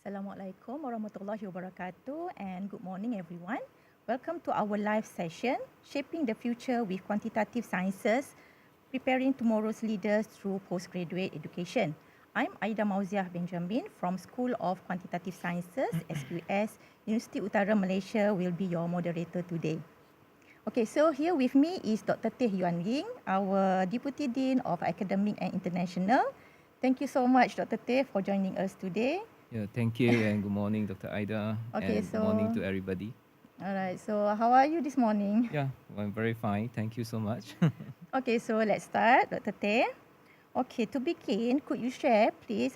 Assalamualaikum warahmatullahi wabarakatuh and good morning everyone. Welcome to our live session, Shaping the Future with Quantitative Sciences, Preparing Tomorrow's Leaders Through Postgraduate Education. I'm Aida Mauziah Benjamin from School of Quantitative Sciences, SQS, Universiti Utara Malaysia will be your moderator today. Okay, so here with me is Dr. Teh Yuan Ying, our Deputy Dean of Academic and International. Thank you so much, Dr. Teh, for joining us today. Yeah, thank you and good morning, Dr. Aida, Okay, and good morning to everybody. all right, so how are you this morning? Yeah, I'm very fine. Thank you so much. Okay, so let's start, Dr. Teh. Okay, to begin, could you share, please,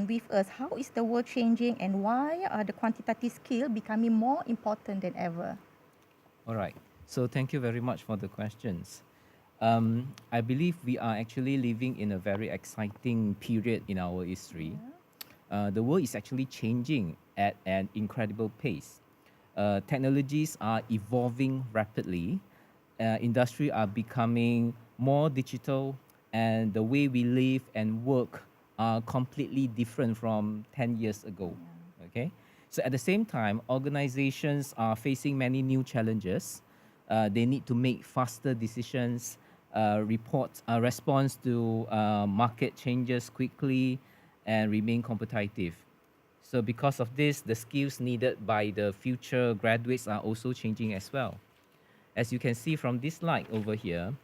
with us how is the world changing and why are the quantitative skills becoming more important than ever? All right. So thank you very much for the questions. I believe we are actually living in a very exciting period in our history. The world is actually changing at an incredible pace. Technologies are evolving rapidly. Industry are becoming more digital, and the way we live and work are completely different from 10 years ago. Okay, so at the same time, organizations are facing many new challenges. They need to make faster decisions, response to market changes quickly, and remain competitive. So because of this, the skills needed by the future graduates are also changing as well. As you can see from this slide over here,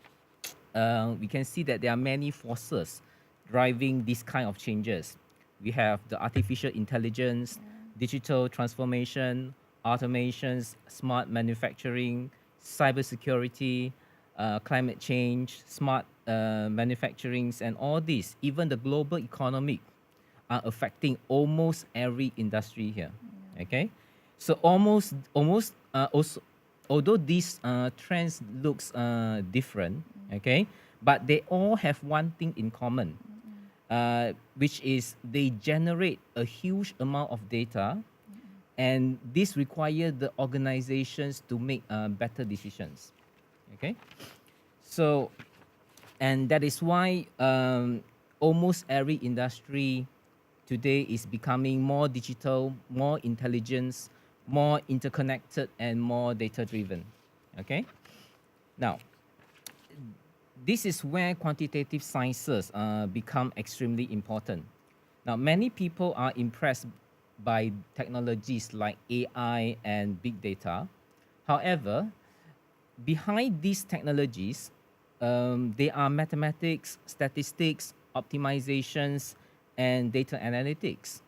we can see that there are many forces driving these kind of changes. We have the artificial intelligence, digital transformation, automations, smart manufacturing, cybersecurity, climate change, smart manufacturings, and all these, even the global economic, are affecting almost every industry here. Okay, so also, although these trends looks different, okay, but they all have one thing in common, which is they generate a huge amount of data, and this require the organizations to make better decisions. Okay, so and that is why almost every industry today is becoming more digital, more intelligence, more interconnected, and more data driven. Okay, now this is where quantitative sciences become extremely important. Now, many people are impressed by technologies like AI and big data. However, behind these technologies, there are mathematics, statistics, optimizations, and data analytics.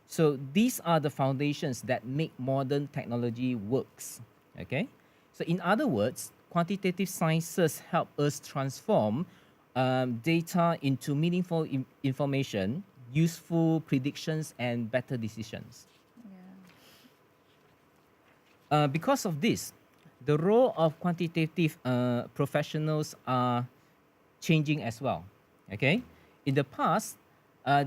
So these are the foundations that make modern technology works. Okay. So in other words, quantitative sciences help us transform data into meaningful information, useful predictions, and better decisions. Because of this, the role of quantitative professionals are changing as well. Okay, in the past,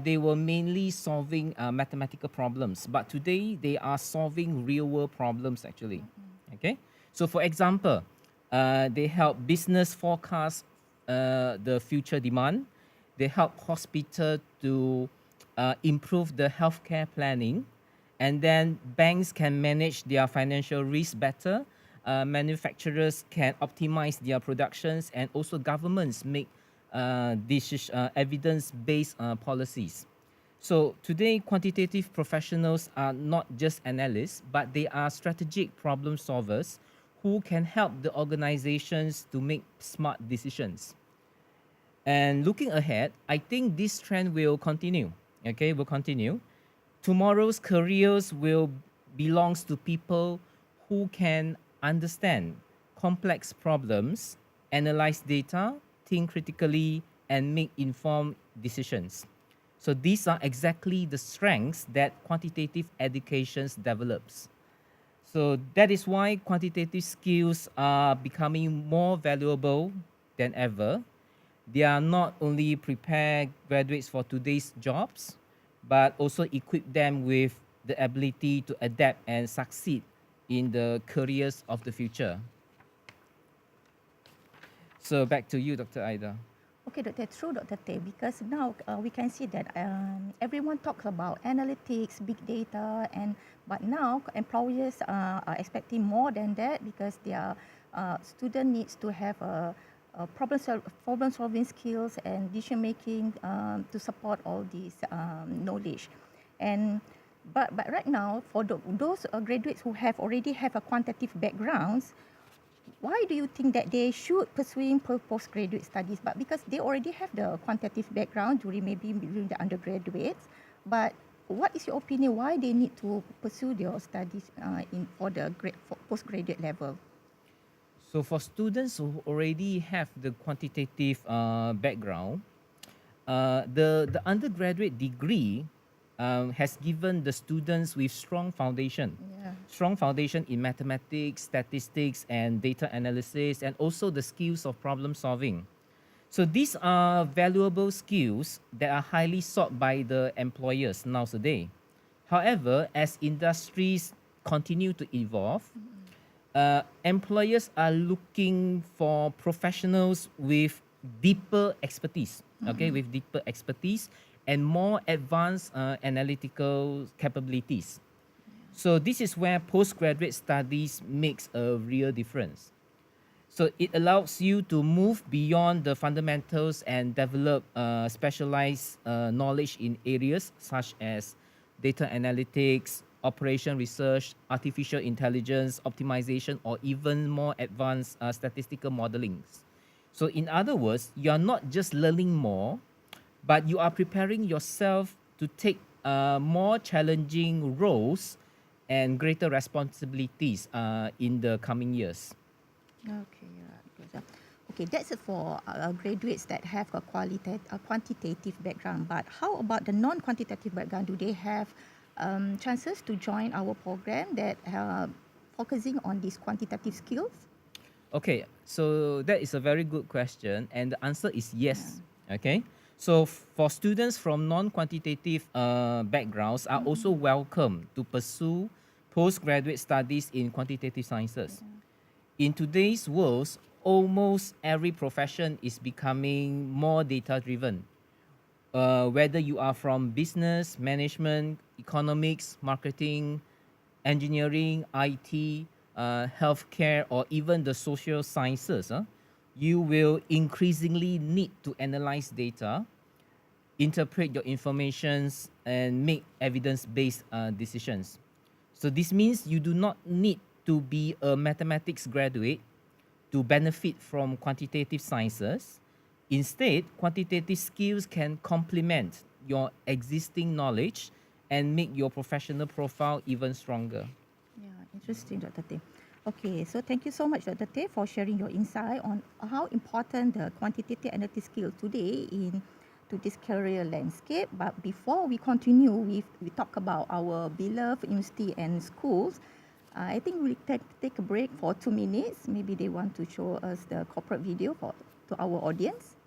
they were mainly solving mathematical problems, but today they are solving real-world problems actually. Okay, so for example, they help business forecast the future demand. They help hospital to improve the healthcare planning, and then banks can manage their financial risk better. Manufacturers can optimize their productions, and also governments make evidence-based policies. So today, quantitative professionals are not just analysts, but they are strategic problem solvers who can help the organizations to make smart decisions. And looking ahead, I think this trend will continue. Okay, will continue. Tomorrow's careers will belongs to people who can understand complex problems, analyze data, think critically, and make informed decisions. So these are exactly the strengths that quantitative education develops. So that is why quantitative skills are becoming more valuable than ever. They are not only prepare graduates for today's jobs, but also equip them with the ability to adapt and succeed in the careers of the future. So back to you, Dr. Aida. Okay, Dr. True, Dr. Tay, because now we can see that everyone talks about analytics, big data, but now employers are expecting more than that because their student needs to have problem solving skills and decision making to support all these knowledge. And but right now, for those graduates who have already have a quantitative backgrounds, why do you think that they should pursue postgraduate studies? But because they already have the quantitative background during the undergraduates, but what is your opinion? Why they need to pursue their studies for postgraduate level? So for students who already have the quantitative background, the undergraduate degree has given the students with Yeah. strong foundation in mathematics, statistics, and data analysis, and also the skills of problem solving. So these are valuable skills that are highly sought by the employers nowadays. However, as industries continue to evolve, employers are looking for professionals with deeper expertise, okay, with deeper expertise and more advanced analytical capabilities. So this is where postgraduate studies makes a real difference. So it allows you to move beyond the fundamentals and develop specialized knowledge in areas such as data analytics, operation research, artificial intelligence, optimization, or even more advanced statistical modeling. So in other words, you are not just learning more, but you are preparing yourself to take more challenging roles and greater responsibilities in the coming years. Okay, right. Okay, that's it for graduates that have a quantitative background. But how about the non-quantitative background? Do they have chances to join our program that focusing on these quantitative skills? Okay, so that is a very good question, and the answer is yes. Okay, so for students from non-quantitative backgrounds are also welcome to pursue postgraduate studies in quantitative sciences. In today's world, almost every profession is becoming more data-driven. Whether you are from business, management, economics, marketing, engineering, IT, healthcare, or even the social sciences, you will increasingly need to analyze data, interpret your informations, and make evidence-based decisions. So this means you do not need to be a mathematics graduate to benefit from quantitative sciences. Instead, quantitative skills can complement your existing knowledge and make your professional profile even stronger. Yeah, interesting, Dr. Tay. Okay, so thank you so much, Dr. Tay, for sharing your insight on how important the quantitative analytics skill today in to this career landscape. But before we continue, we talk about our beloved university and schools. I think we'll take a break for 2 minutes. Maybe they want to show us the corporate video to our audience.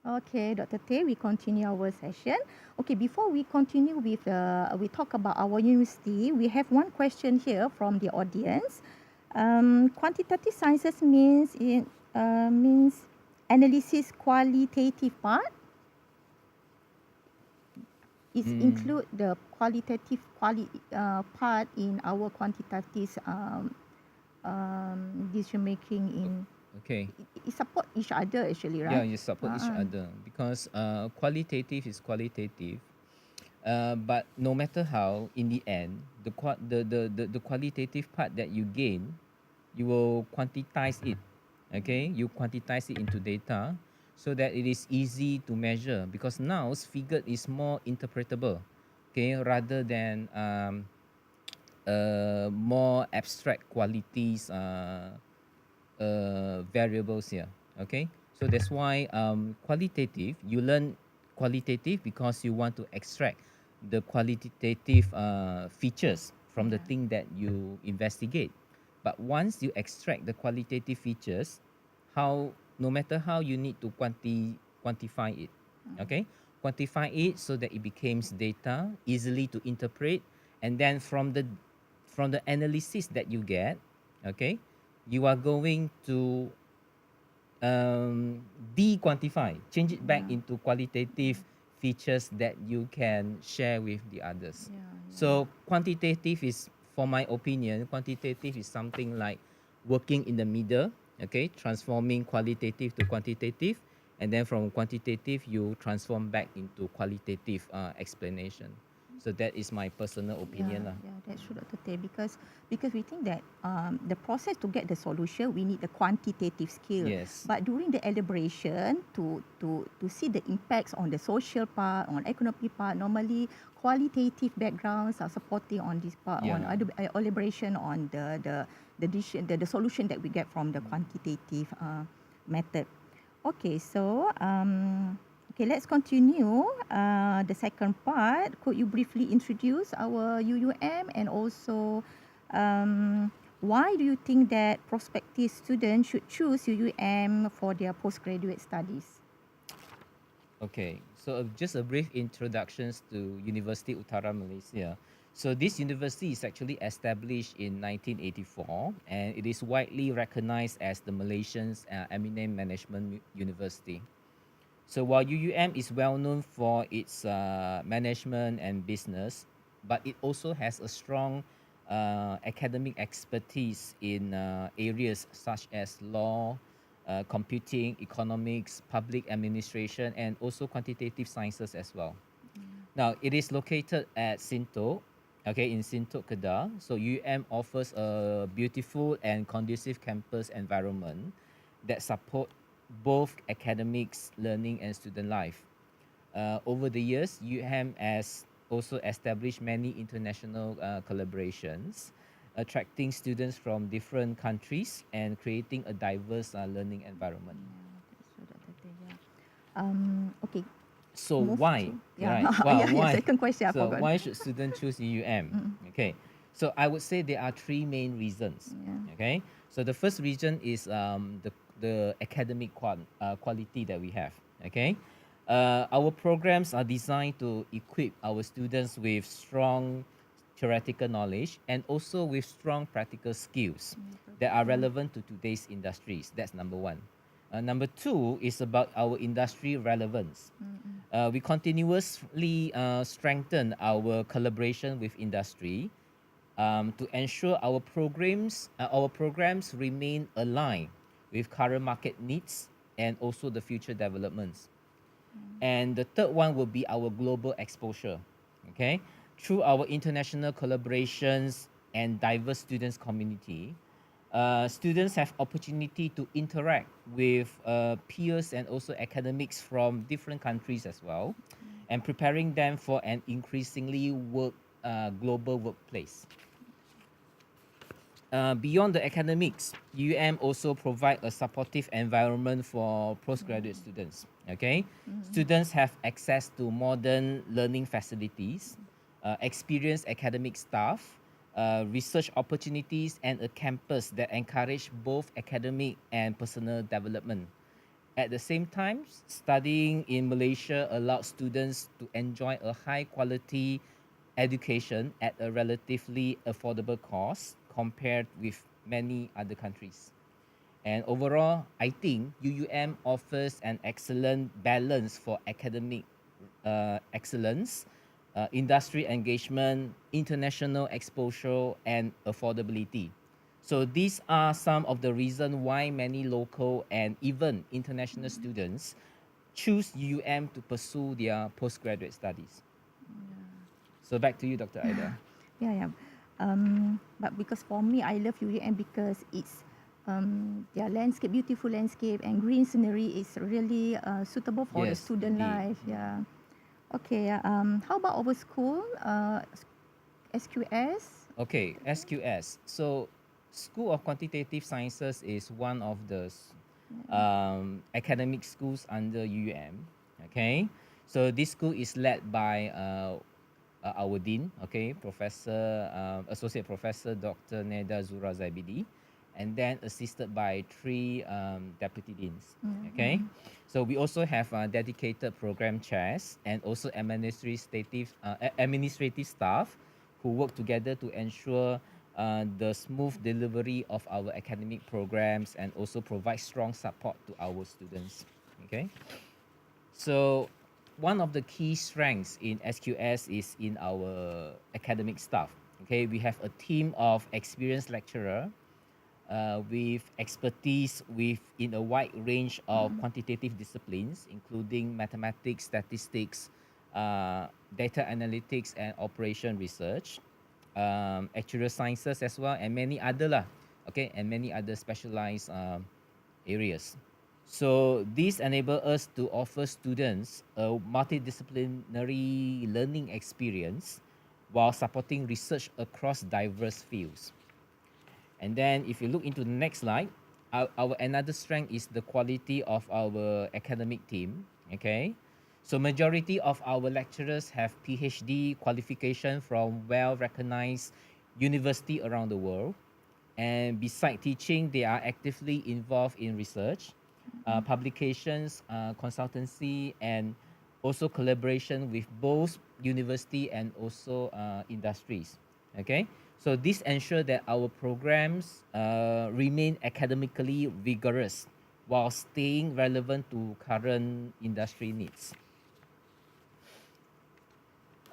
Okay, Dr. Tay, we continue our session. Okay, before we continue with we talk about our university, we have one question here from the audience. Quantitative sciences means analysis qualitative part. It Mm, include the qualitative part in our quantitative decision making in okay. it support each other actually, Yeah, right? you support each Uh-uh. other because qualitative is qualitative. But no matter how, in the end, the qualitative part that you gain, you will quantize it. Okay, you quantize it into data so that it is easy to measure because now figure is more interpretable. Okay, rather than more abstract qualities variables here. Okay, so that's why qualitative, you learn qualitative because you want to extract the qualitative features from the Yeah. thing that you investigate. But once you extract the qualitative features, how, no matter how, you need to quantify it. Okay, quantify it so that it becomes data easily to interpret, and then from the analysis that you get, okay, you are going to um, de-quantify, change it back Yeah. into qualitative features that you can share with the others. Yeah. Yeah. So quantitative is, for my opinion, quantitative is something like working in the middle, okay, transforming qualitative to quantitative, and then from quantitative you transform back into qualitative explanation. So that is my personal Yeah, opinion lah. yeah, that's true, Dr. Tay, because we think that the process to get the solution, we need the quantitative skill. Yes. But during the elaboration, to see the impacts on the social part, on economic part, normally qualitative backgrounds are supporting on this part, on Yeah. elaboration on the solution that we get from the quantitative method. Okay, so okay, let's continue the second part. Could you briefly introduce our UUM and also why do you think that prospective students should choose UUM for their postgraduate studies? Okay, so just a brief introductions to University Utara Malaysia. So this university is actually established in 1984 and it is widely recognized as the Malaysian's eminent management university. So while UUM is well known for its management and business, but it also has a strong academic expertise in areas such as law, computing, economics, public administration, and also quantitative sciences as well. Now, it is located at Sintok, okay, in Sintok, Kedah. So UM offers a beautiful and conducive campus environment that support both academics, learning, and student life. Over the years, UM has also established many international collaborations, attracting students from different countries and creating a diverse learning environment. Yeah, that's true, Dr. Tay. Yeah. Okay, So move why, to yeah, right? Well, yeah. why? Second question, I So forgot. why should students choose UM? Mm, Okay, so I would say there are three main reasons. yeah. Okay, so the first reason is the academic quality that we have. Okay, our programs are designed to equip our students with strong theoretical knowledge and also with strong practical skills that are Yeah. relevant to today's industries. That's number one. Number two is about our industry relevance. We continuously strengthen our collaboration with industry to ensure our programs remain aligned with current market needs and also the future developments. And the third one will be our global exposure. Okay, through our international collaborations and diverse students community, students have opportunity to interact with peers and also academics from different countries as well, and preparing them for an increasingly global workplace. Beyond the academics, UM also provide a supportive environment for postgraduate students. Okay, students have access to modern learning facilities, experienced academic staff, research opportunities, and a campus that encourage both academic and personal development. At the same time, studying in Malaysia allows students to enjoy a high quality education at a relatively affordable cost compared with many other countries. And overall, I think UUM offers an excellent balance for academic excellence, industry engagement, international exposure, and affordability. So these are some of the reasons why many local and even international students choose UUM to pursue their postgraduate studies. So back to you, Dr. Aida. Yeah, yeah. But because for me, I love UAM because it's their landscape, beautiful landscape, and green scenery is really suitable for the Yes, student indeed. life. Yeah. Okay. How about our school, SQS? Okay, SQS. So, School of Quantitative Sciences is one of the academic schools under UUM. Okay, so this school is led by our dean, okay, Professor Associate Professor Dr. Neda Zura Zaibidi, and then assisted by three deputy deans. Okay, Mm-hmm. so we also have dedicated program chairs and also administrative staff who work together to ensure the smooth delivery of our academic programs and also provide strong support to our students. Okay, so one of the key strengths in SQS is in our academic staff. Okay, we have a team of experienced lecturer with expertise in a wide range of quantitative disciplines, including mathematics, statistics, data analytics, and operation research, actuarial sciences as well, and many other lah. Okay, and many other specialized areas. So these enable us to offer students a multidisciplinary learning experience while supporting research across diverse fields. And then if you look into the next slide, our another strength is the quality of our academic team. Okay. So majority of our lecturers have PhD qualification from well-recognized university around the world. And beside teaching, they are actively involved in research, publications, consultancy, and also collaboration with both university and also industries. Okay, so this ensures that our programs remain academically vigorous while staying relevant to current industry needs.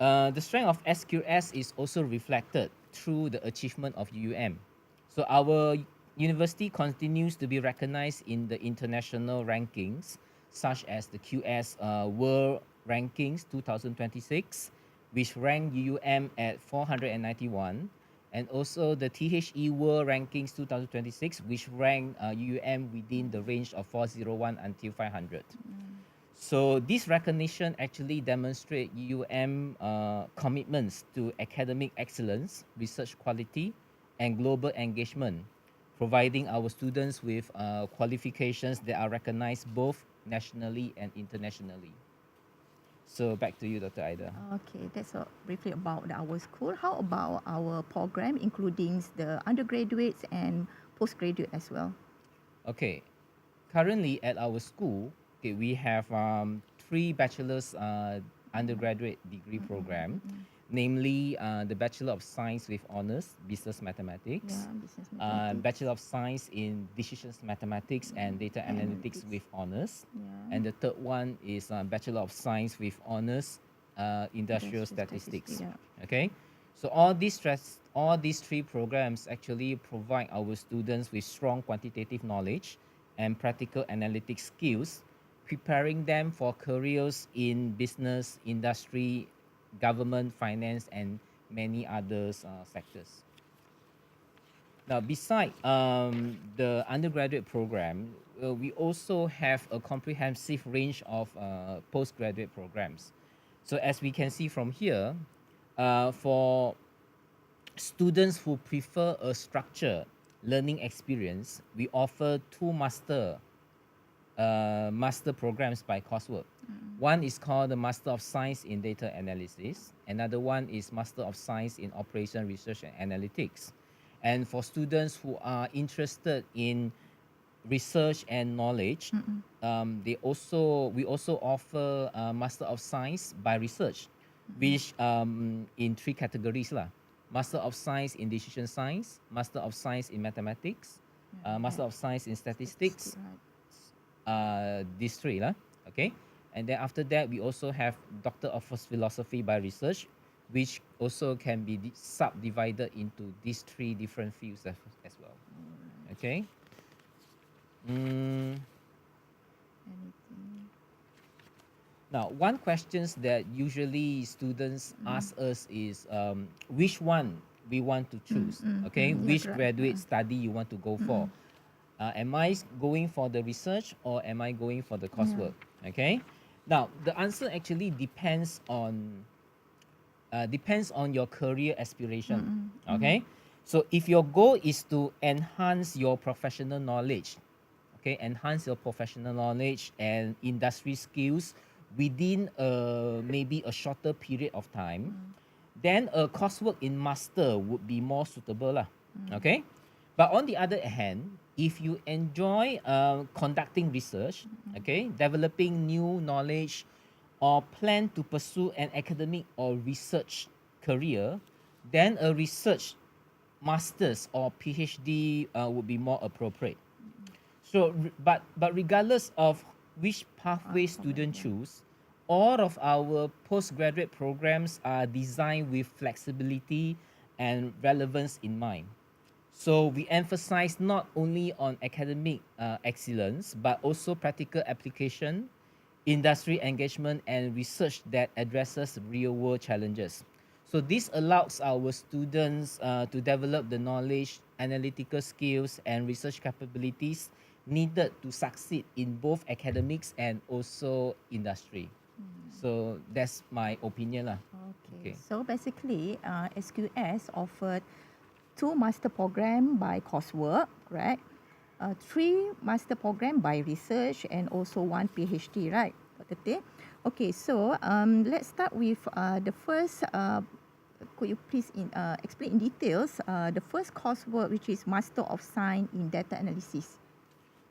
The strength of SQS is also reflected through the achievement of UUM. So our university continues to be recognized in the international rankings, such as the QS World Rankings 2026, which ranked UUM at 491, and also the THE World Rankings 2026, which ranked UUM within the range of 401 until 500. So this recognition actually demonstrate UM commitments to academic excellence, research quality, and global engagement, providing our students with qualifications that are recognized both nationally and internationally. So back to you, Dr. Aida. Okay, that's briefly about our school. How about our program, including the undergraduates and postgraduate as well? Okay, currently at our school, okay, we have three bachelor's undergraduate degree program, namely the Bachelor of Science with Honors, Business Mathematics, Yeah, business mathematics. Bachelor of Science in Decisions Mathematics and Data Analytics with Honors, Yeah. and the third one is Bachelor of Science with Honors, Industrial Statistics. Yeah. Okay, so all these three programs actually provide our students with strong quantitative knowledge and practical analytic skills, preparing them for careers in business, industry, government, finance, and many other sectors. Now, beside the undergraduate program, we also have a comprehensive range of postgraduate programs. So, as we can see from here, for students who prefer a structured learning experience, we offer two master programs by coursework. One is called the Master of Science in Data Analysis. Another one is Master of Science in Operation Research and Analytics. And for students who are interested in research and knowledge, we also offer Master of Science by Research, which in three categories lah. Master of Science in Decision Science, Master of Science in Mathematics, Master of Science in Statistics, these three lah. Okay, and then after that we also have Doctor of Philosophy by Research, which also can be subdivided into these three different fields as well. Okay. Anything? Now, one questions that usually students ask us is which one we want to choose. Okay, which graduate study you want to go for. Am I going for the research or am I going for the coursework? Okay. Now, the answer actually depends on your career aspiration. Okay. So if your goal is to enhance your professional knowledge, okay, enhance your professional knowledge and industry skills within maybe a shorter period of time, then a coursework in master would be more suitable lah. Okay. But on the other hand, if you enjoy conducting research, okay, developing new knowledge, or plan to pursue an academic or research career, then a research master's or PhD would be more appropriate. So, but regardless of which pathway students choose, all of our postgraduate programs are designed with flexibility and relevance in mind. So we emphasize not only on academic excellence, but also practical application, industry engagement, and research that addresses real-world challenges. So this allows our students to develop the knowledge, analytical skills, and research capabilities needed to succeed in both academics and also industry. So that's my opinion lah. Okay. So basically, SQS offered 2 master program by coursework, right? 3 master program by research and also 1 PhD, right, Dr. Teh? Okay, so let's start with the first. Could you please explain in details the first coursework, which is Master of Science in Data Analysis?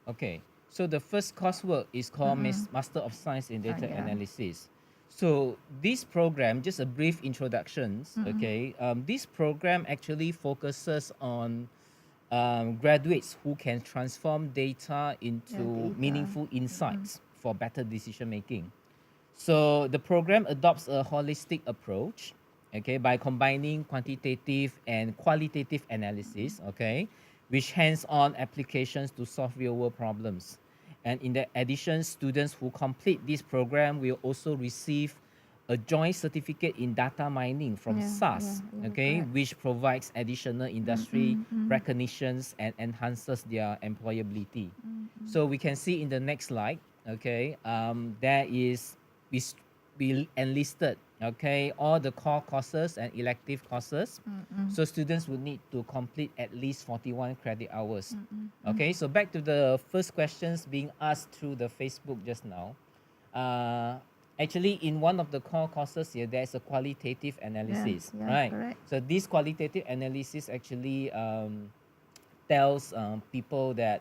Okay, so the first coursework is called Master of Science in Data Analysis. So this program, just a brief introduction, okay, this program actually focuses on graduates who can transform data into meaningful insights for better decision making. So the program adopts a holistic approach, okay, by combining quantitative and qualitative analysis, okay, which hands-on applications to solve real-world problems. And in addition, students who complete this program will also receive a joint certificate in data mining from SAS, okay, which provides additional industry recognitions and enhances their employability. So we can see in the next slide, okay, there is, we enlisted, okay, all the core courses and elective courses. So students would need to complete at least 41 credit hours. Okay, so back to the first questions being asked through the Facebook just now. Actually, in one of the core courses here, there's a qualitative analysis, right? Correct. So this qualitative analysis actually tells people that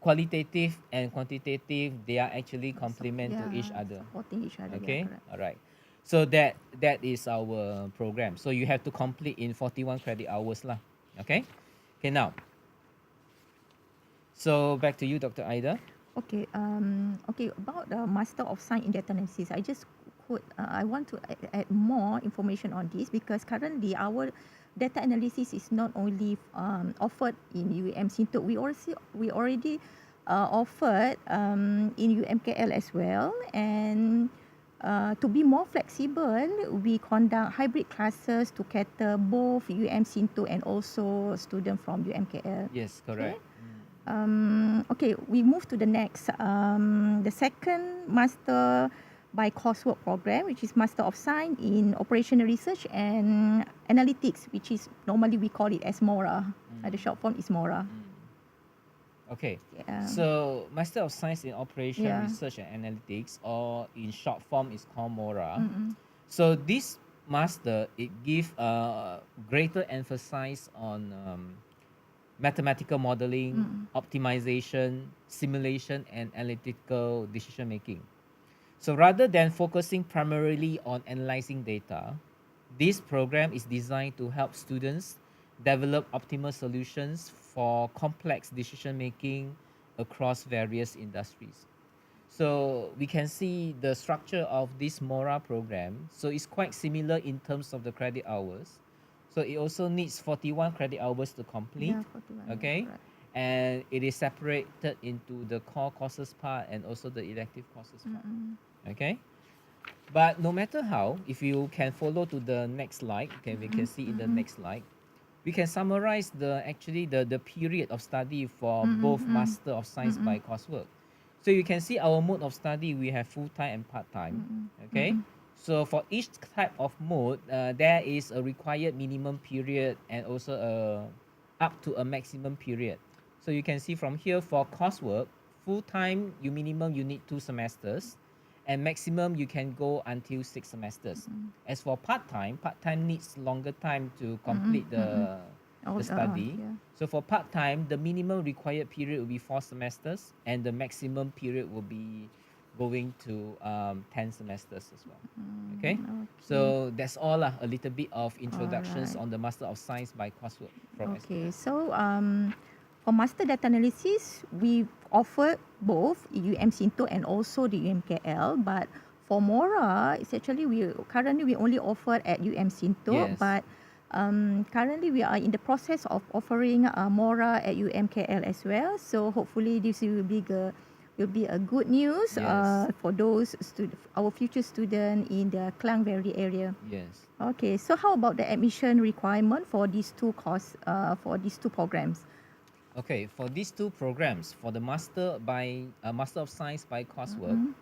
qualitative and quantitative, they are actually complement to each other. Supporting each other. Okay, Correct. all right. So that is our program. So you have to complete in 41 credit hours lah. Okay. Okay, now. So back to you, Dr. Aida. Okay. Okay. About the Master of Science in Data Analysis, I want to add more information on this because currently our data analysis is not only offered in UM Sintok. We already offered in UMKL as well, and to be more flexible, we conduct hybrid classes to cater both UM Sintok and also students from UMKL. Yes, correct. Okay, we move to the next. The second master by coursework program, which is Master of Science in Operational Research and Analytics, which is normally we call it as MORA. The short form is MORA. Okay. So Master of Science in Operational Research and Analytics, or in short form is called MORA. So this master, it gives greater emphasis on mathematical modeling, optimization, simulation, and analytical decision making. So rather than focusing primarily on analyzing data, this program is designed to help students develop optimal solutions for complex decision making across various industries. So we can see the structure of this MORA program. So it's quite similar in terms of the credit hours. So it also needs 41 credit hours to complete. Yeah, 41. Yeah, Okay. correct. And it is separated into the core courses part and also the elective courses part. Okay. But no matter how, if you can follow to the next slide, okay, we can see in the next slide, we can summarize the period of study for both Master of Science by coursework. So you can see our mode of study, we have full-time and part-time, okay? So for each type of mode, there is a required minimum period and also up to a maximum period. So you can see from here for coursework, full-time, you need 2 semesters, and maximum you can go until 6 semesters. As for part-time needs longer time to complete the study. Yeah. So for part-time, the minimum required period will be 4 semesters, and the maximum period will be going to 10 semesters as well. Okay? So that's all, a little bit of introductions Alright. on the Master of Science by coursework from Okay, so for master data analysis, we offer both UM-Sinto and also the UMKL. But for MORA, it's actually currently we only offer at UM-Sinto. Yes. But currently we are in the process of offering MORA at UMKL as well. So hopefully this will be a good news Yes. for those our future student in the Klang Valley area. Yes. Okay, so how about the admission requirement for these two programs? Okay, for these 2 programs, for the Master of Science by coursework,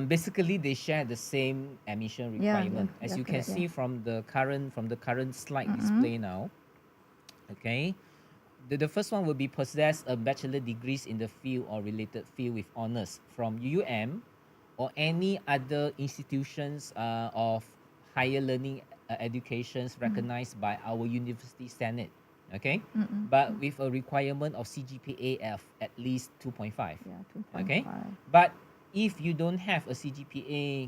basically they share the same admission requirement. As you can correct, see from the current slide display now. Okay, the first one will be possess a bachelor degrees in the field or related field with honors from UUM or any other institutions of higher learning educations recognized by our university senate. Okay, but with a requirement of CGPA of at least 2.5. Yeah, 2.5. Okay, but if you don't have a CGPA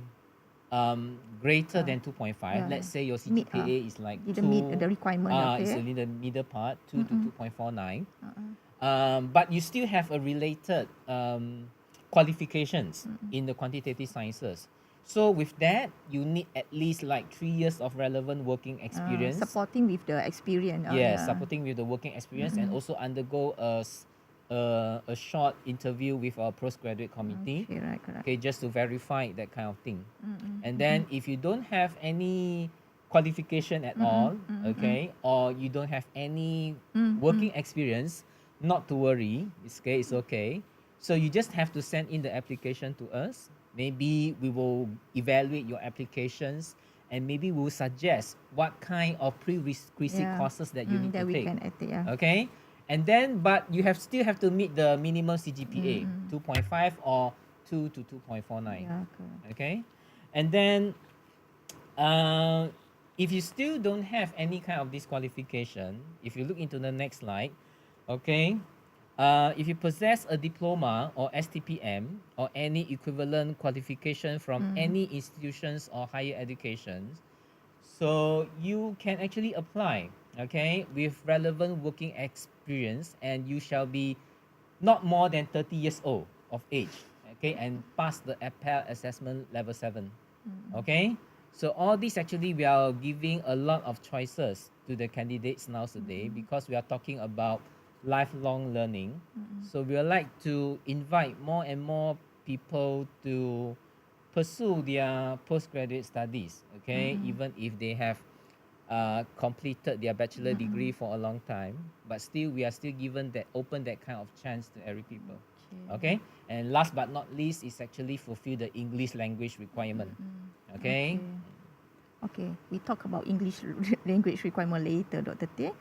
greater than 2.5, yeah. let's say your Meet, CGPA is like didn't meet the requirement, it's okay. in the middle part, 2 to 2.49. But you still have a related qualifications in the quantitative sciences. So with that, you need at least like 3 years of relevant working experience. Supporting with the experience. Yes, supporting with the working experience and also undergo a short interview with our postgraduate committee. Okay, right, correct. Okay, just to verify that kind of thing. And then if you don't have any qualification at all, okay, or you don't have any working experience, not to worry. It's okay. So you just have to send in the application to us. Maybe we will evaluate your applications and maybe we'll suggest what kind of prerequisite courses that you need that to we take. can take, yeah. Okay, and then but you still have to meet the minimum CGPA 2.5 or 2 to 2.49. Yeah, correct. Okay, and then if you still don't have any kind of disqualification, if you look into the next slide, okay, if you possess a diploma or STPM or any equivalent qualification from any institutions or higher educations, so you can actually apply, okay, with relevant working experience, and you shall be not more than 30 years old of age, okay, and pass the APEL assessment level 7. Okay, so all this actually we are giving a lot of choices to the candidates nowadays because we are talking about lifelong learning. So we would like to invite more and more people to pursue their postgraduate studies, okay, even if they have completed their bachelor degree for a long time, but still we are still given that open that kind of chance to every people. Okay, and last but not least is actually fulfill the English language requirement. Okay. Okay, we talk about English language requirement later, Dr. Teh.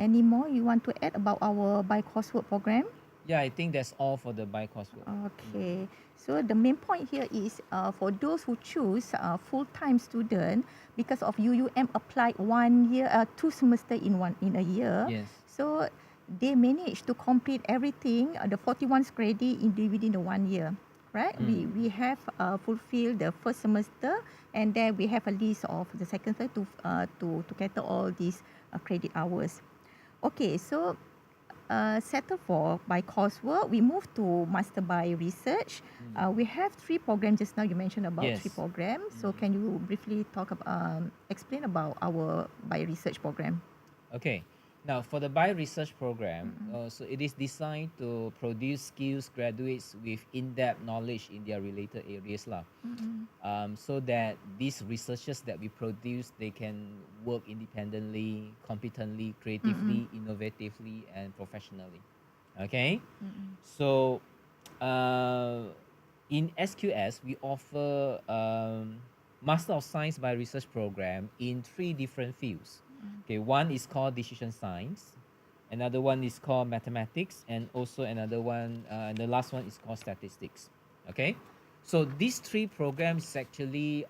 Any more you want to add about our by coursework program? Yeah, I think that's all for the by coursework. Okay, so the main point here is for those who choose full-time student, because of UUM applied 1 year, 2 semester in a year. Yes. So they managed to complete everything, the 41 credit within the 1 year. Right? We have fulfilled the first semester, and then we have a list of the second semester to cater all these credit hours. Okay, so settled for by coursework, we move to master by research. We have 3 programs just now. You mentioned about 3 Yes. programs. So can you briefly talk about explain about our by research program? Okay. Now, for the bio research program, so it is designed to produce skills graduates with in-depth knowledge in their related areas lah. So that these researchers that we produce, they can work independently, competently, creatively, innovatively, and professionally. Okay. So, in SQS, we offer Master of Science by Research program in 3 different fields. Okay, one is called Decision Science, another one is called Mathematics, and also another one, and the last one is called Statistics. Okay, so these 3 programs is actually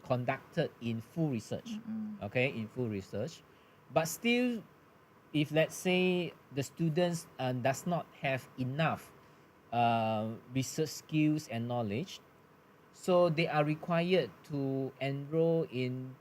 conducted in full research. Okay, in full research, but still, if let's say the students does not have enough research skills and knowledge, so they are required to enroll in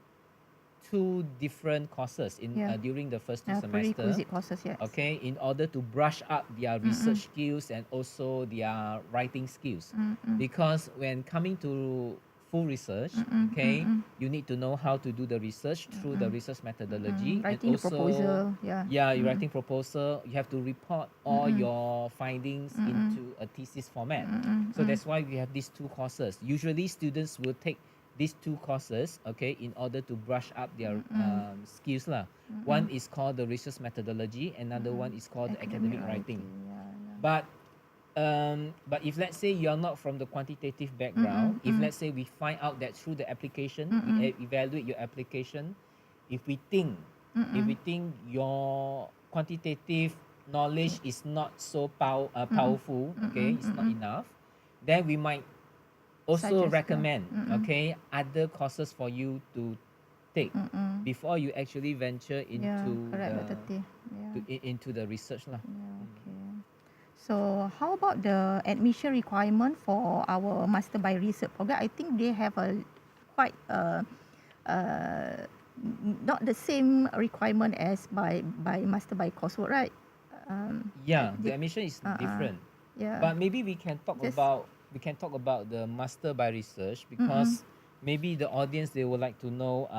2 different courses in Yeah. during the first 2 semester. Prerequisite courses, yes. Okay, in order to brush up their research skills and also their writing skills, because when coming to full research, okay, you need to know how to do the research through the research methodology, Writing and the also proposal, yeah. you're writing proposal, you have to report all your findings into a thesis format. So that's why we have these 2 courses. Usually students will take these 2 courses, okay, in order to brush up their skills lah. One is called the research methodology, another one is called the academic writing. Yeah. But if let's say you're not from the quantitative background, if let's say we find out that through the application, we evaluate your application, if we think your quantitative knowledge is not so powerful, okay, it's not enough, then we might also Suggest, recommend, okay, other courses for you to take before you actually venture into correct, the into the research lah. Yeah, okay. So how about the admission requirement for our master by research program? I think they have a quite not the same requirement as by master by coursework, right? Yeah, the admission is different. Yeah. But maybe we can talk Just- about the master by research, because maybe the audience, they would like to know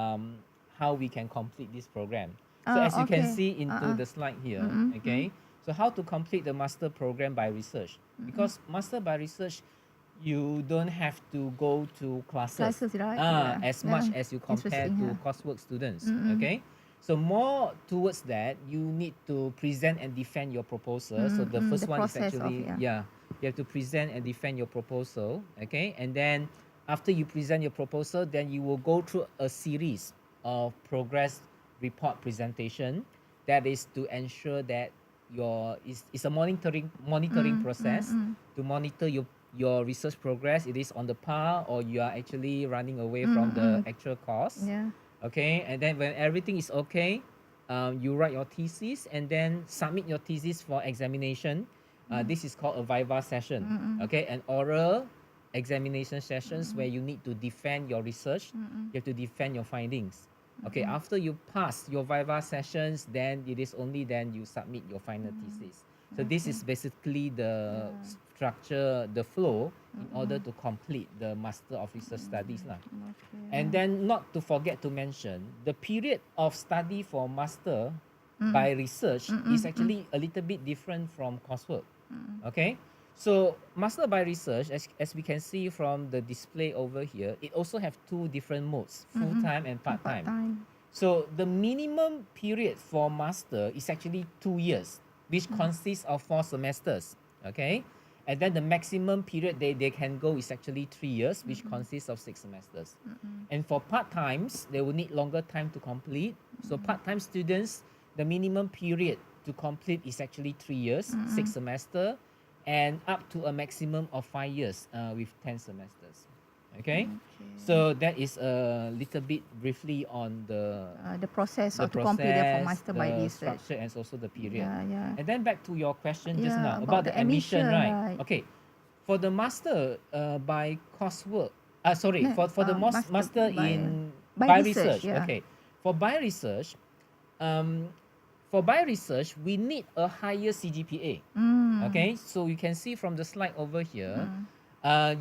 how we can complete this program. So as you can okay. see into the slide here, okay. So how to complete the master program by research? Because master by research, you don't have to go to classes, Classes, right? Yeah. as much as you compare Interesting, to yeah. coursework students. Okay. So more towards that, you need to present and defend your proposal. So the first the one is process of, actually, yeah. you have to present and defend your proposal. Okay, and then after you present your proposal, then you will go through a series of progress report presentation. That is to ensure that it's a monitoring process to monitor your research progress. It is on the par, or you are actually running away from the actual course. Yeah. Okay, and then when everything is okay, you write your thesis and then submit your thesis for examination. This is called a viva session. Okay, an oral examination sessions where you need to defend your research. You have to defend your findings. Okay, after you pass your viva sessions, then it is only then you submit your final thesis. So this is basically the structure, the flow in order to complete the Master of Research Studies lah. And then not to forget to mention, the period of study for Master by Research is actually a little bit different from coursework. Okay, so Master by Research, as we can see from the display over here, it also have 2 different modes, full-time and part-time. So the minimum period for Master is actually 2 years, which consists of 4 semesters. Okay, and then the maximum period they can go is actually 3 years, which consists of 6 semesters. And for part-times, they will need longer time to complete. So part-time students, the minimum period to complete is actually 3 years, 6 semester, and up to a maximum of 5 years with 10 semesters. Okay, so that is a little bit briefly on The process the or to complete it for process, master by the research. structure, and also the period. Yeah, yeah. And then back to your question just Yeah, now about about the the admission, admission, right? right? Okay, for the master by coursework, sorry, No, for the master in by by research, research. yeah. Okay, for by research, um, for by research, we need a higher CGPA. Mm. Okay, so you can see from the slide over here, Mm.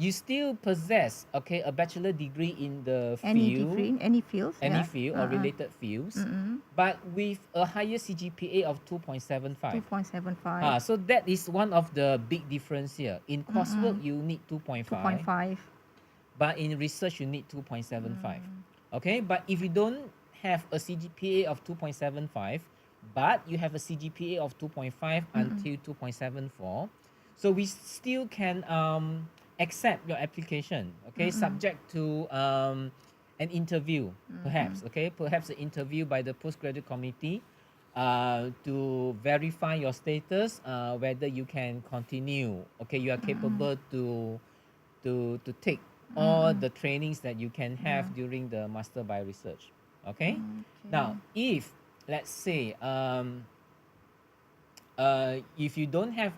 you still possess, okay, a bachelor degree in the Any field, degree, any fields, any yeah. field or related fields, Mm-mm. but with a higher CGPA of 2.75. 2.75. So that is one of the big difference here. In coursework, Mm-mm. you need 2.5, 2.5. but in research, you need 2.75. Mm. Okay, but if you don't have a CGPA of 2.75, but you have a CGPA of 2.5 Mm-mm. until 2.74, so we still can accept your application, okay, Mm-mm. subject to an interview, Mm-mm. perhaps, okay, perhaps an interview by the postgraduate committee to verify your status, whether you can continue, okay, you are Mm-mm. capable to take all Mm-mm. the trainings that you can Yeah. have during the master by research. Okay. Okay. Now, if let's say if you don't have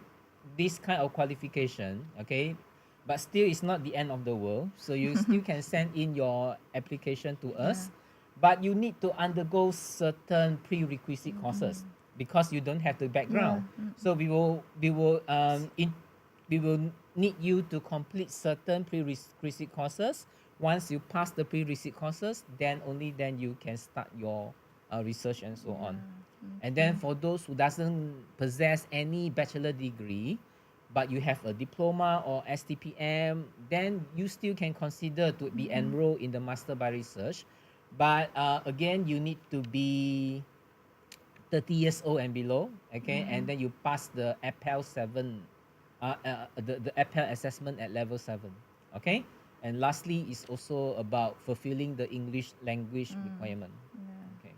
this kind of qualification, okay, but still it's not the end of the world. So you still can send in your application to Yeah. us, but you need to undergo certain prerequisite Mm-mm. courses because you don't have the Yeah. background. Mm. So we will need you to complete certain prerequisite courses. Once you pass the prerequisite courses, then only then you can start your research and so on. And then Okay. for those who doesn't possess any bachelor degree, but you have a diploma or STPM, then you still can consider to be enrolled in the master by research. But again, you need to be 30 years old and below, okay, and then you pass the APEL 7, the APEL assessment at level 7, okay. And lastly is also about fulfilling the English language requirement. Yeah. Okay.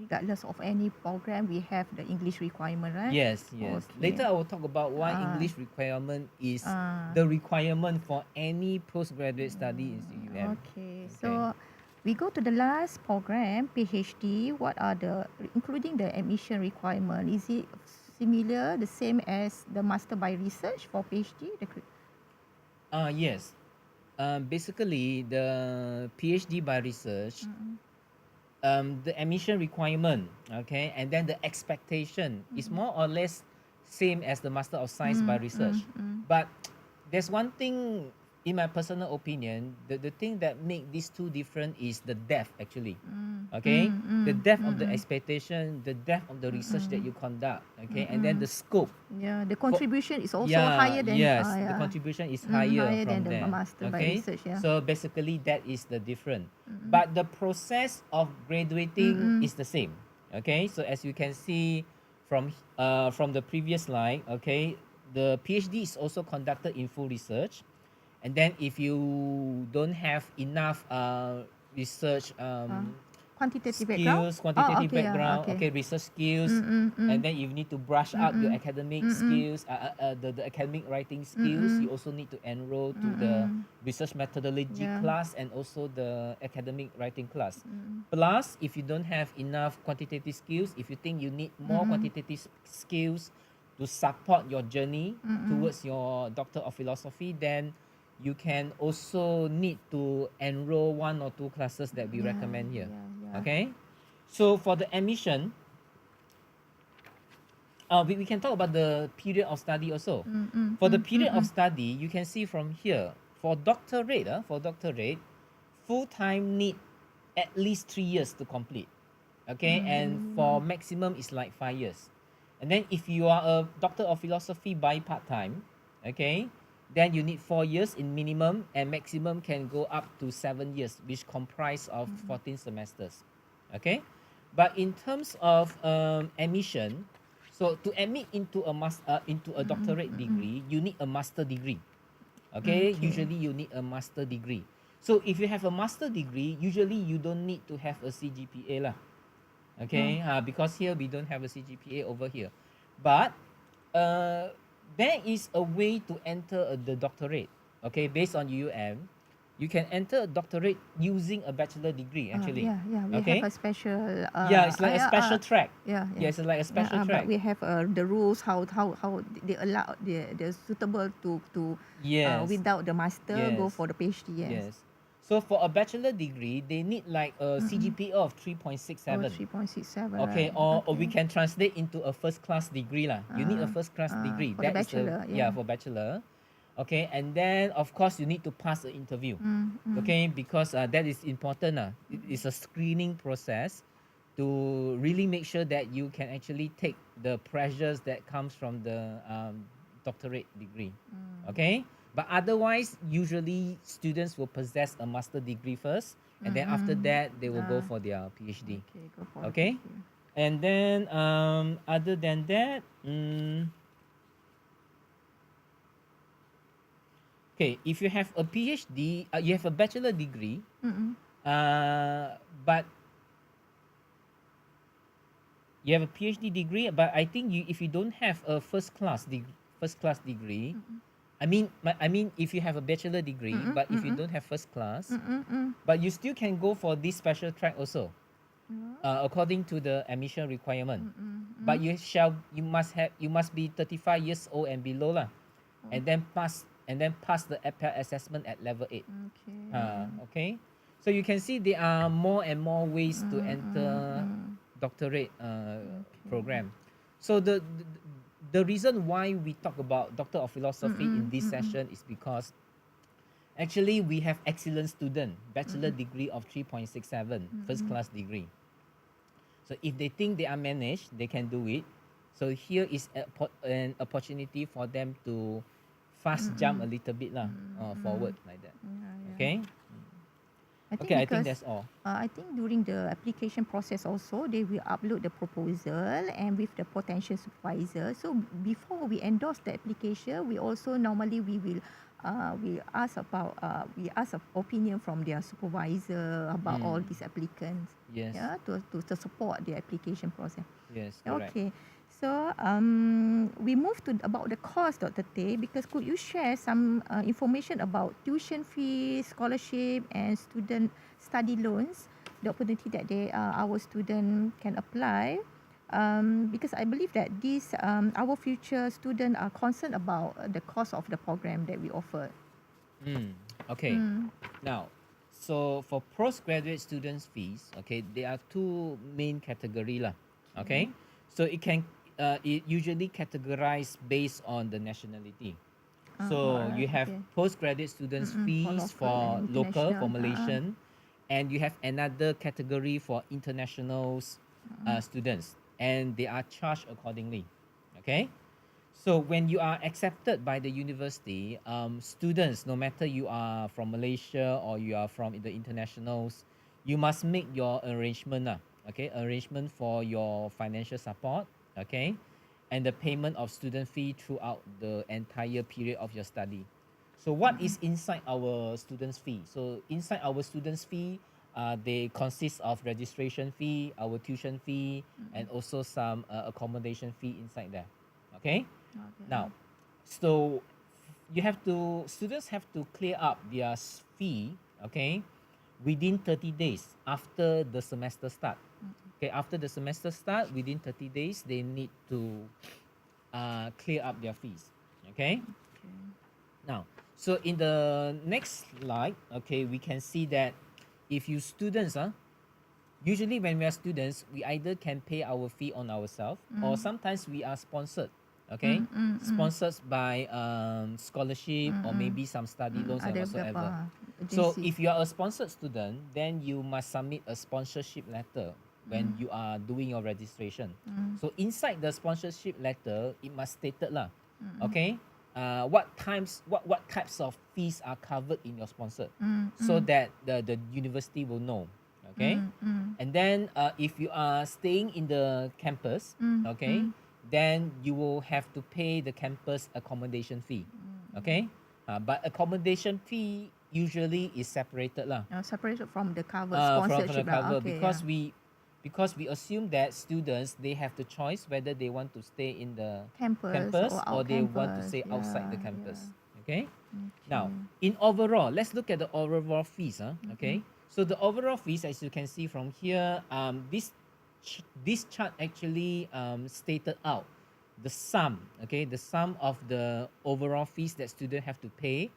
Regardless of any program, we have the English requirement, right? Yes, yes. Okay. Later I will talk about why Uh, English requirement is uh, the requirement for any postgraduate study in CUM. okay. Okay. So we go to the last program, PhD. What are including the admission requirement? Is it similar, the same as the master by research for PhD? Yes. Basically, the PhD by research, the admission requirement, okay, and then the expectation is more or less same as the Master of Science by research. But there's one thing, in my personal opinion, the thing that make these two different is the depth actually. Okay, the depth of the expectation, the depth of the research that you conduct, okay, and then the scope. Yeah, the For, contribution is also yeah, higher than yes, the yeah. contribution is higher Higher than from the there. master by Okay, research. Yeah. so basically that is the difference. But the process of graduating is the same. Okay, so as you can see from the previous slide, okay, the PhD is also conducted in full research, and then if you don't have enough research Quantitative background. skills, Oh, quantitative okay. Yeah. background, Okay. okay, research skills, and then you need to brush up your academic skills, the academic writing skills. You also need to enroll to the research methodology Yeah. class and also the academic writing class. Plus, if you don't have enough quantitative skills, if you think you need more quantitative skills to support your journey towards your Doctor of Philosophy, then you can also need to enroll one or two classes that we Yeah. recommend here. Yeah. Okay, so for the admission, we can talk about the period of study also. For the period of study, you can see from here for doctorate, full time need at least 3 years to complete. Okay, and for maximum is like 5 years. And then if you are a Doctor of Philosophy by part time, okay, then you need 4 years in minimum, and maximum can go up to 7 years, which comprise of 14 semesters. Okay, but in terms of admission, so to admit into a doctorate degree, you need a master degree. Okay, Okay. usually you need a master degree. So if you have a master degree, usually you don't need to have a CGPA lah. Okay, because here we don't have a CGPA over here, but uh, there is a way to enter the doctorate. Okay, based on UM, you can enter a doctorate using a bachelor degree actually. Yeah. We have Okay. a special. Yeah, it's like a special track. Yeah. Yeah, it's like a Yeah, special but track. we have the rules how they allow they're suitable to Yes. without the master go Yes. for the PhD. Yes. Yes. So for a bachelor degree, they need like a CGPA of Oh, 3.67. 3.67. Okay, Right. or we Okay. can translate into a first class degree lah. You need a first class degree. For the That is the bachelor. Yeah. for bachelor. Okay, and then of course you need to pass the interview. Okay, because that is important lah. It is a screening process to really make sure that you can actually take the pressures that comes from the doctorate degree. Okay, but otherwise usually students will possess a master degree first, and then after that they will go for their PhD. Okay. Go for Okay, PhD. and then other than that, okay, if you have a PhD, you have a bachelor degree, but you have a PhD degree, but I think if you don't have a first class degree, I mean, if you have a bachelor degree, but if you don't have first class, but you still can go for this special track also, according to the admission requirement. But you must be 35 years old and below lah, and then pass the APA assessment at level 8. Okay. Okay, so you can see there are more and more ways to enter doctorate program. So the reason why we talk about Doctor of Philosophy in this session is because actually we have excellent student, bachelor degree of 3.67, first class degree. So if they think they are managed, they can do it. So here is an opportunity for them to fast jump a little bit lah, forward like that. Yeah. Okay. I I think that's all. I think during the application process also, they will upload the proposal and with the potential supervisor. So before we endorse the application, we also normally we ask an opinion from their supervisor about all these applicants. Yes. Yeah, to support the application process. Yes. Correct. Okay. So we move to about the cost, Dr. Tay, because could you share some information about tuition fees, scholarship, and student study loans, the opportunity that our student can apply? Because I believe that our future students are concerned about the cost of the program that we offer. Okay. Now, so for postgraduate students' fees, okay, there are two main category lah. Okay, so it usually categorized based on the nationality. So Alright, you have okay. postgraduate students' fees for and local, for international, Malaysian, and you have another category for international students, and they are charged accordingly. Okay, so when you are accepted by the university, students, no matter you are from Malaysia or you are from the internationals, you must make your arrangement lah. Okay, arrangement for your financial support. Okay, and the payment of student fee throughout the entire period of your study. So what is inside our students fee? So inside our students fee, they consist of registration fee, our tuition fee, and also some accommodation fee inside there. Okay. Now, so students have to clear up their fee. Okay, within 30 days after the semester start. Okay, after the semester start, within 30 days, they need to clear up their fees. Okay. Now, so in the next slide, okay, we can see that if you students, usually when we are students, we either can pay our fee on ourselves or sometimes we are sponsored. Okay, sponsored by scholarship or maybe some study loans and whatsoever. So if you are a sponsored student, then you must submit a sponsorship letter when you are doing your registration. So inside the sponsorship letter, it must stated lah. Okay, what types of fees are covered in your sponsor, so that the university will know. Okay, and then if you are staying in the campus, okay, then you will have to pay the campus accommodation fee. Okay, but accommodation fee usually is separated lah. Separated from the cover From sponsorship the cover, okay, because we assume that students, they have the choice whether they want to stay in the campus campus or they want to campus, stay outside the yeah, campus. Okay. Now, in overall, let's look at the overall fees. Okay. So the overall fees, as you can see from here, this chart actually stated out the sum. Okay, the sum of the overall fees that students have to pay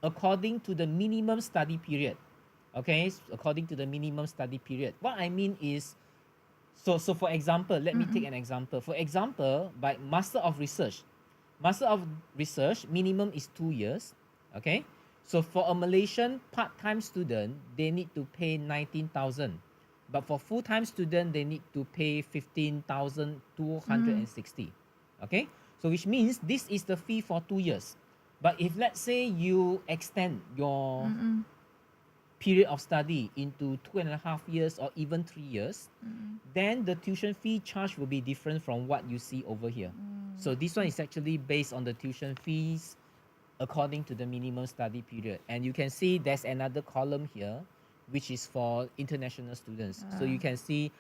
according to the minimum study period. Okay, according to the minimum study period. What I mean is, so for example, let me take an example. For example, by Master of Research minimum is 2 years. Okay, so for a Malaysian part-time student, they need to pay 19,000, but for full-time student, they need to pay 15,260. Okay, so which means this is the fee for 2 years. But if let's say you extend your period of study into 2.5 years or even 3 years, then the tuition fee charge will be different from what you see over here. So this one is actually based on the tuition fees according to the minimum study period. And you can see there's another column here, which is for international students. So you can see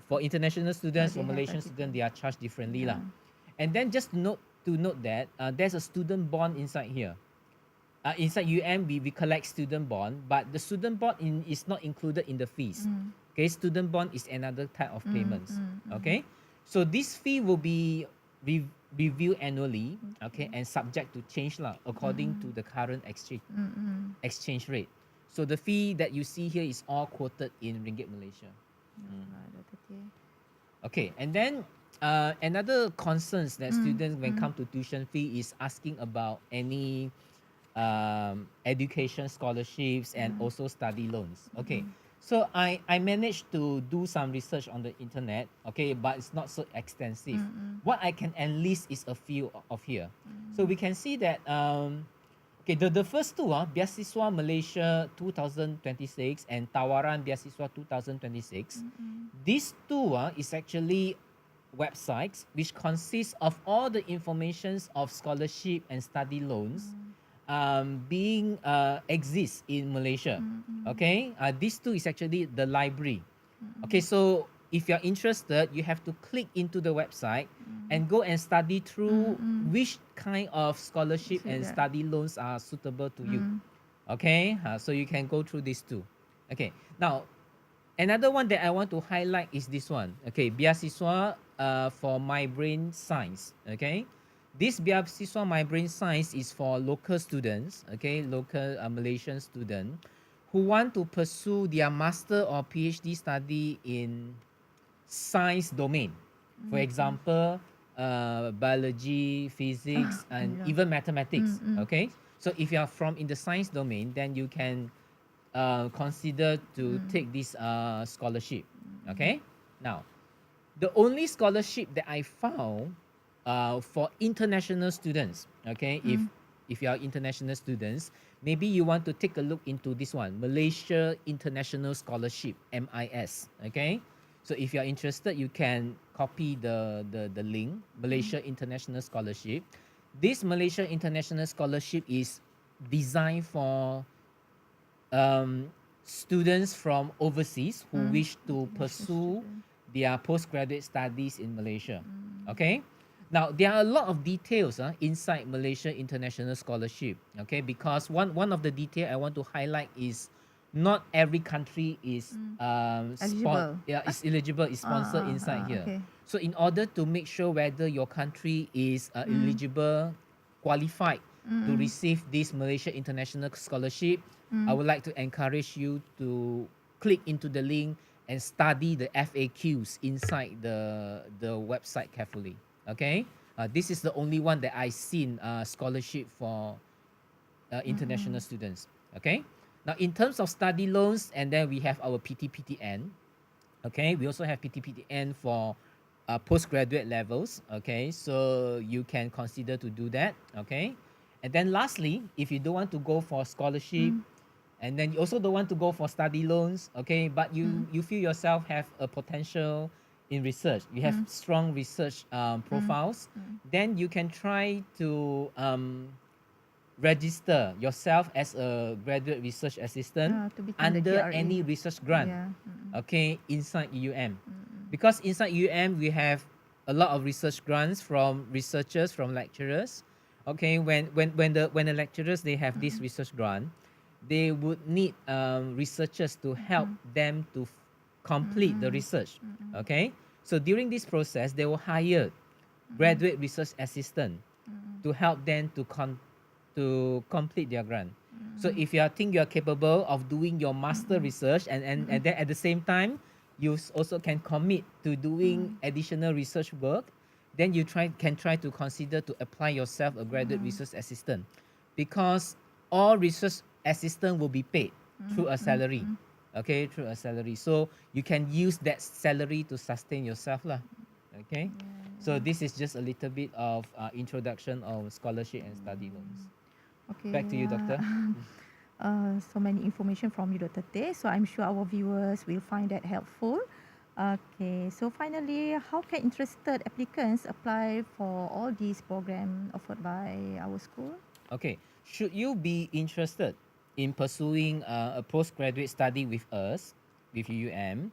for international students, for Malaysian students, they are charged differently. Yeah. And then just to note that there's a student bond inside here. Inside UM, we collect student bond, but the student bond is not included in the fees. Okay, student bond is another type of payments. Okay, so this fee will be reviewed annually. Okay, and subject to change according to the current exchange rate. So the fee that you see here is all quoted in Ringgit Malaysia. Okay, and then another concerns that students when come to tuition fee is asking about any education scholarships and also study loans. Okay, so I managed to do some research on the internet. Okay, but it's not so extensive. What I can enlist is a few of here. So we can see that okay, the first two Beasiswa Malaysia 2026 and Tawaran Beasiswa 2026. These two is actually websites which consist of all the informations of scholarship and study loans being exists in Malaysia. Okay, these two is actually the library. Okay, so if you're interested, you have to click into the website and go and study through which kind of scholarship and study loans are suitable to you. Okay, so you can go through these two. Okay, now another one that I want to highlight is this one. Okay, Beasiswa for My Brain Science. Okay, this Beasiswa My Brain Science is for local students. Okay, local Malaysian student who want to pursue their master or PhD study in science domain. For example, biology, physics, and even mathematics. Okay, so if you are from in the science domain, then you can consider to take this scholarship. Okay, now the only scholarship that I found for international students. Okay, if you are international students, maybe you want to take a look into this one, Malaysia International Scholarship, MIS. Okay, so if you are interested, you can copy the link, Malaysia International Scholarship. This Malaysia International Scholarship is designed for students from overseas who wish to pursue their postgraduate studies in Malaysia. Okay, now there are a lot of details inside Malaysia International Scholarship. Okay, because one of the detail I want to highlight is not every country is Eligible. is eligible, is sponsored inside here. Okay. So in order to make sure whether your country is eligible, qualified to receive this Malaysia International Scholarship, I would like to encourage you to click into the link and study the FAQs inside the website carefully. Okay, this is the only one that I seen scholarship for international students. Okay, now in terms of study loans, and then we have our PTPTN. Okay, we also have PTPTN for postgraduate levels. Okay, so you can consider to do that. Okay, and then lastly, if you don't want to go for scholarship, and then you also don't want to go for study loans, okay, but you feel yourself have a potential in research, you have strong research profiles, then you can try to register yourself as a graduate research assistant to become the under GRA. any research grant, okay, inside UM. Because inside UM, we have a lot of research grants from researchers, from lecturers, Okay, when the lecturers they have this research grant, they would need researchers to help them to complete the research. Okay, so during this process, they will hire graduate research assistant to help them to complete their grant. So if you think you are capable of doing your master research and then at the same time you also can commit to doing additional research work, then you can try to consider to apply yourself a graduate research assistant, because all research assistant will be paid through a salary. Okay, through a salary. So you can use that salary to sustain yourself lah. Okay. So this is just a little bit of introduction of scholarship and study loans. Okay. Back to you, Doctor. So many information from you, Dr. Teh. So I'm sure our viewers will find that helpful. Okay. So finally, how can interested applicants apply for all these programs offered by our school? Okay. Should you be interested in pursuing a postgraduate study with us, with UUM,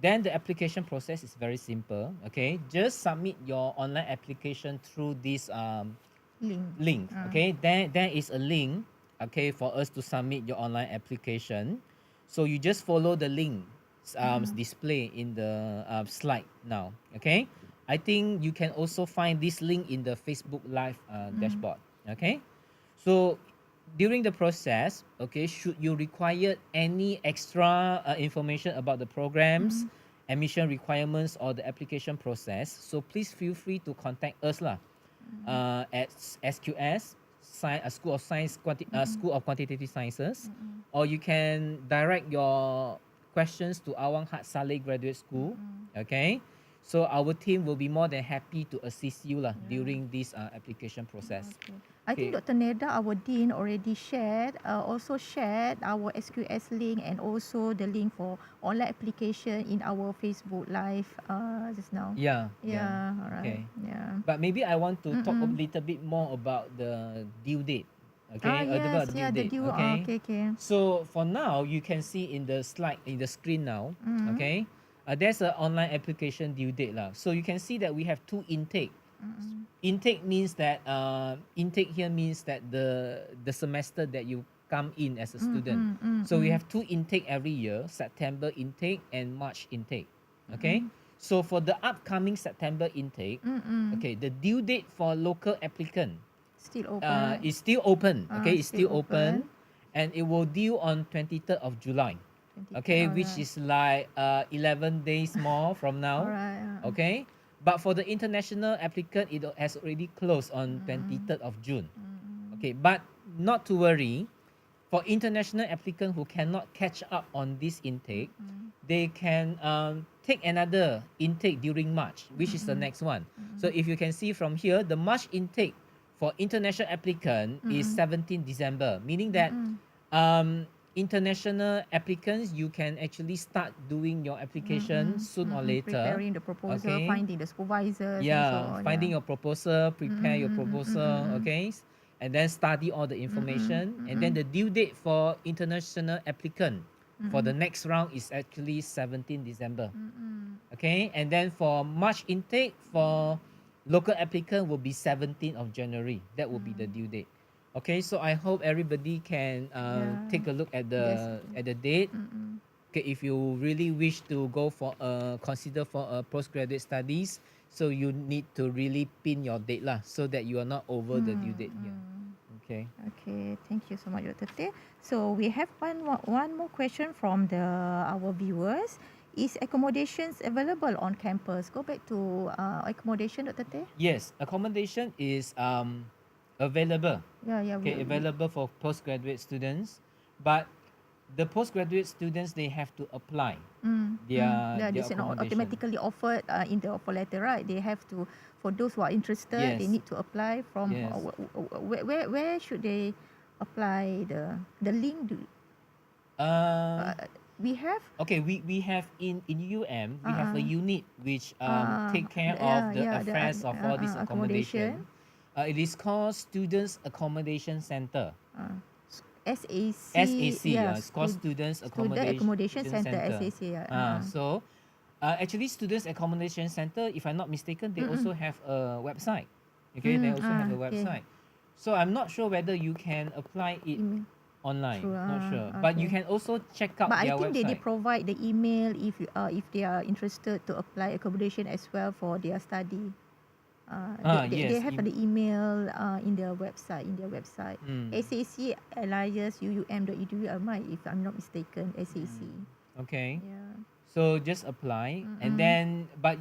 then the application process is very simple. Okay. Just submit your online application through this link. Okay, there is a link, okay, for us to submit your online application. So you just follow the link display in the slide now. Okay, I think you can also find this link in the Facebook Live dashboard. Okay, so during the process, okay, should you require any extra information about the programs, admission requirements, or the application process, so please feel free to contact us lah. At SQS, School of Science, School of Quantitative Sciences, or you can direct your questions to Awang Hat Saleh Graduate School. Okay, so our team will be more than happy to assist you lah during this application process. Okay. I think Dr. Neda, our dean, already also shared our SQS link and also the link for online application in our Facebook Live just now. Yeah. All right. Okay. Yeah. But maybe I want to talk a little bit more about the due date. Okay. Yes, About the due the date. due. Okay. Okay. So for now, you can see in the slide in the screen now. Okay. There's an online application due date lah. So you can see that we have two intake. Intake means that intake here means that the semester that you come in as a student. So we have two intake every year: September intake and March intake. Okay. So for the upcoming September intake, okay, the due date for local applicant Still open. is still open. Okay, it's still still open, and it will due on 23rd of July. Okay, which is like 11 days more from now. Alright. Okay, but for the international applicant, it has already closed on 23rd of June. Okay, but not to worry. For international applicant who cannot catch up on this intake, they can take another intake during March, which is the next one. So if you can see from here, the March intake for international applicant is 17 December, meaning that international applicants, you can actually start doing your application soon or later. Preparing the proposal, finding the supervisors. Yeah, and so on, finding your proposal, prepare your proposal, okay, and then study all the information. And then the due date for international applicant for the next round is actually 17 December. Okay, and then for March intake for local applicant will be 17th of January. That will be the due date. Okay, so I hope everybody can take a look at the date. Okay, if you really wish to go for consider for a postgraduate studies, so you need to really pin your date lah, so that you are not over the due date here. Okay. Okay, thank you so much, Dr. Teh. So we have one more question from our viewers. Is accommodations available on campus? Go back to accommodation, Dr. Teh. Yes, accommodation is available. Yeah. Okay, available for postgraduate students, but the postgraduate students, they have to apply their this is not accommodation. automatically offered in the offer letter, right? They have to, for those who are interested, they need to apply from where should they apply the link? We have we have in UM we have a unit which take care of the affairs of all this accommodation. It is called Students Accommodation Center. SAC, it's called Students Accommodation Center. SAC. So, actually, Students Accommodation Center, if I'm not mistaken, they also have a website. Okay, they also have a website. So I'm not sure whether you can apply it Email online. through. Not sure. But you Okay. can also check out But I their think they website. provide the email if they are interested to apply accommodation as well for their study. They Yes. have the email in their website. Mm, SAC alias uum.edu if I'm not mistaken. SAC. okay. Yeah. So just apply, and Mm-mm. then but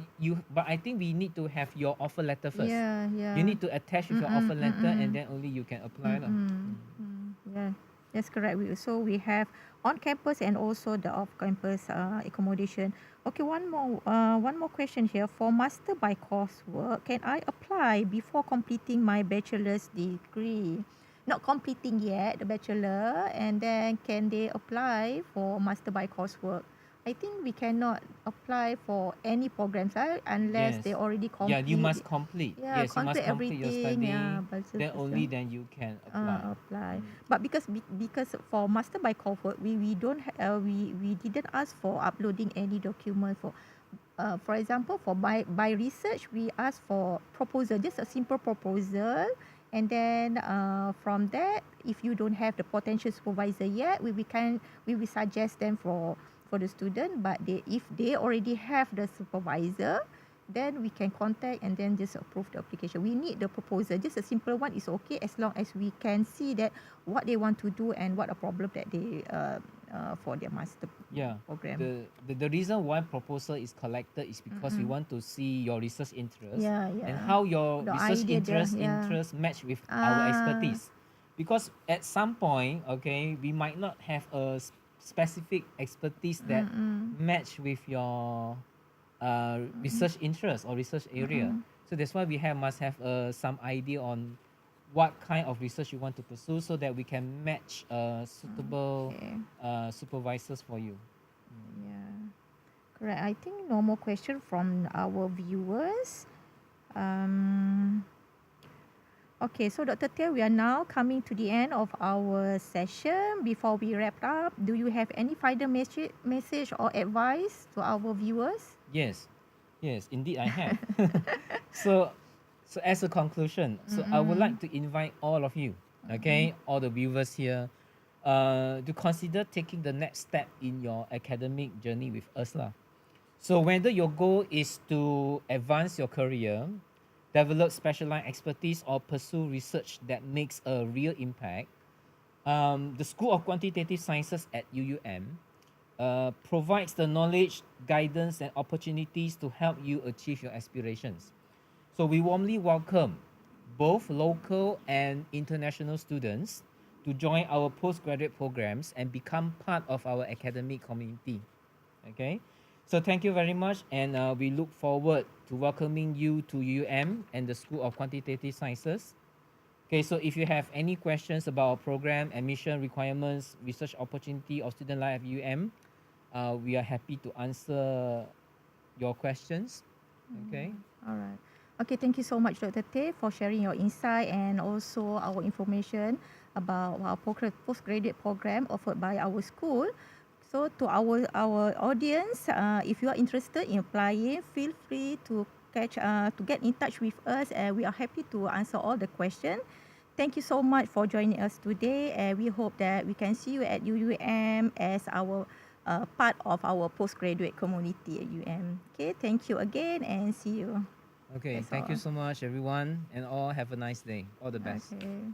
I think we need to have your offer letter first. Yeah, You yeah. need to attach with your Mm-mm, offer letter, and mm-mm. then only you can apply lah. Mm-mm. Yeah, that's correct. So we have on campus and also the off campus accommodation. Okay, one more question here. For master by coursework, can I apply before completing my bachelor's degree? Not completing yet the bachelor, and then can they apply for master by coursework? I think we cannot apply for any programs, right? Unless they Yes. already Yeah, you complete. must complete. Yeah, Yes, you must complete complete your everything. study. Yeah, bachelor Then first. only then you can apply. Apply. Mm. But because for master by cohort, we don't we didn't ask for uploading any document for example by research we ask for proposal, just a simple proposal, and then from that, if you don't have the potential supervisor yet, we will suggest them for the student. But if they already have the supervisor, then we can contact and then just approve the application. We need the proposal, just a simple one is okay, as long as we can see that what they want to do and what a problem that they for their master Yeah. program. The reason why proposal is collected is because we Mm-mm. want to see your research interest Yeah, and yeah. how your The research idea there, yeah. interest match with our Ah, expertise. Because at some point, okay, we might not have a specific expertise that mm-mm, match with your research interest or research area. mm-mm. So that's why we must have some idea on what kind of research you want to pursue, so that we can match suitable Okay, supervisors for you. yeah. Correct. I think no more question from our viewers. Um, okay, so Dr. Tia, we are now coming to the end of our session. Before we wrap up, do you have any final message or advice to our viewers? Yes, yes, indeed, I have. so, so as a conclusion, so I would Mm-mm. like to invite all of you, okay, all the viewers here, to consider taking the next step in your academic journey with us, lah. So whether your goal is to advance your career, develop specialized expertise, or pursue research that makes a real impact, the School of Quantitative Sciences at UUM provides the knowledge, guidance, and opportunities to help you achieve your aspirations. So we warmly welcome both local and international students to join our postgraduate programs and become part of our academic community. Okay, so thank you very much, and we look forward to welcoming you to UM and the School of Quantitative Sciences. Okay, so if you have any questions about our program, admission requirements, research opportunity, or student life at UM, we are happy to answer your questions. Okay. All right. Okay, thank you so much, Dr. Tay, for sharing your insight and also our information about our postgraduate program offered by our school. So to our audience, if you are interested in applying, feel free to get in touch with us, and we are happy to answer all the questions. Thank you so much for joining us today, and we hope that we can see you at UUM as our part of our postgraduate community at UM. Okay, thank you again and see you. Okay. That's Thank you all. so much, everyone, and all have a nice day. All the best. Okay.